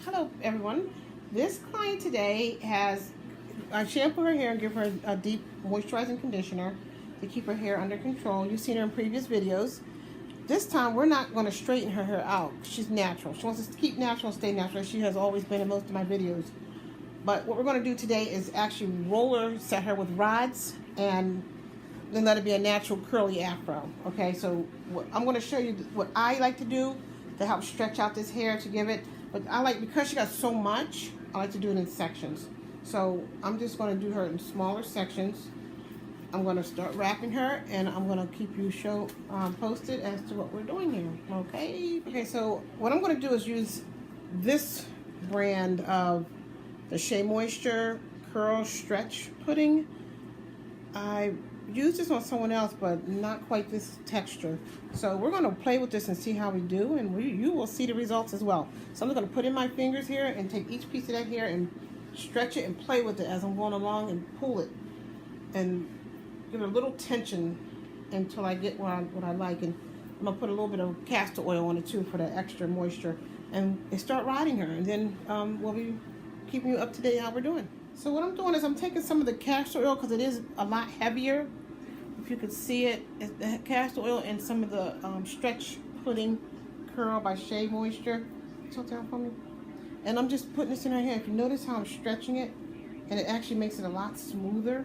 Hello everyone. This client today has I shampoo her hair and give her a deep moisturizing conditioner to keep her hair under control. You've seen her in previous videos. This time we're not going to straighten her hair out. She's natural. She wants us to keep natural and stay natural. She has always been in most of my videos. But what we're going to do today is actually roller set her with rods and then let it be a natural curly afro. Okay, so I'm going to show you what I like to do to help stretch out this hair to give it. But I like, because she got so much, I like to do it in sections. So I'm just going to do her in smaller sections. I'm going to start wrapping her, and I'm going to keep you posted as to what we're doing here. Okay, so what I'm going to do is use this brand of the Shea Moisture Curl Stretch Pudding. I used this on someone else, but not quite this texture. So we're going to play with this and see how we do, and you will see the results as well. So I'm going to put in my fingers here and take each piece of that hair and stretch it and play with it as I'm going along and pull it and give it a little tension until I get what I like. And I'm going to put a little bit of castor oil on it too for that extra moisture and start riding her, and then we'll be keeping you up to date how we're doing. So what I'm doing is I'm taking some of the castor oil because it is a lot heavier. If you could see it, it's the castor oil and some of the Stretch Pudding Curl by Shea Moisture. Tilt down for me. And I'm just putting this in her hair. If you notice how I'm stretching it, and it actually makes it a lot smoother.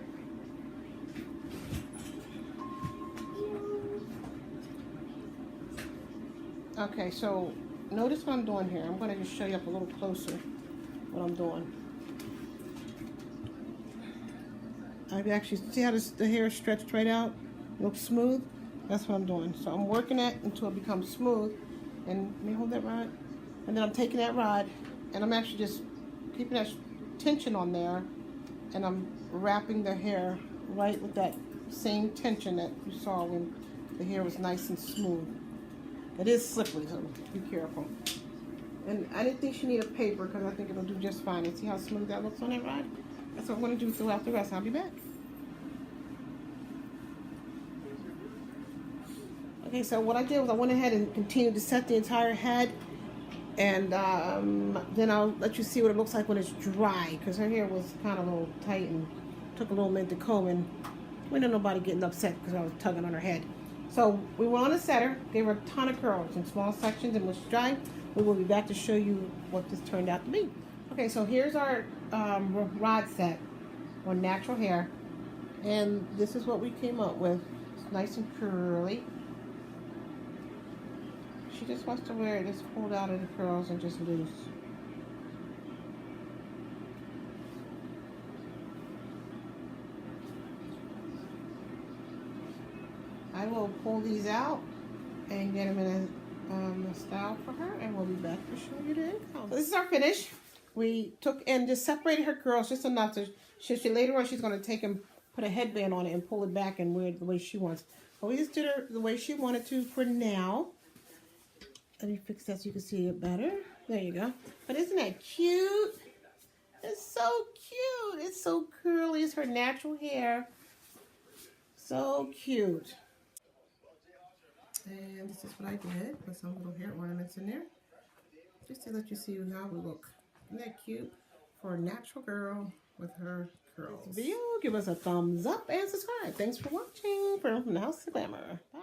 Okay, so notice what I'm doing here. I'm going to just show you up a little closer what I'm doing. I actually see how the hair is stretched right out, looks smooth. That's what I'm doing. So I'm working it until it becomes smooth. And let me hold that rod. And then I'm taking that rod and I'm actually just keeping that tension on there, and I'm wrapping the hair right with that same tension that you saw when the hair was nice and smooth. It is slippery, so be careful. And I didn't think she needed a paper because I think it'll do just fine. And see how smooth that looks on that rod? That's what I'm going to do throughout the rest. I'll be back. Okay, so what I did was I went ahead and continued to set the entire head, and then I'll let you see what it looks like when it's dry, because her hair was kind of a little tight and took a little minute to comb, and we didn't nobody getting upset because I was tugging on her head. So we went on a setter, gave her a ton of curls in small sections, and when it's dry, we will be back to show you what this turned out to be. Okay, so here's our rod set on natural hair, and this is what we came up with. It's nice and curly. She just wants to wear it just pulled out of the curls and just loose. I will pull these out and get them in a style for her, and we'll be back to show you the income. So this is our finish. We took and just separated her curls just enough to she later on she's going to take and put a headband on it and pull it back and wear it the way she wants. But we just did her the way she wanted to for now. Let me fix that so you can see it better. There you go. But isn't that cute? It's so cute. It's so curly. It's her natural hair. So cute. And this is what I did. Put some little hair ornaments in there, just to let you see how we look. Isn't that cute? For a natural girl with her curls. Video, give us a thumbs up and subscribe. Thanks for watching. From the House of Glamour. Bye.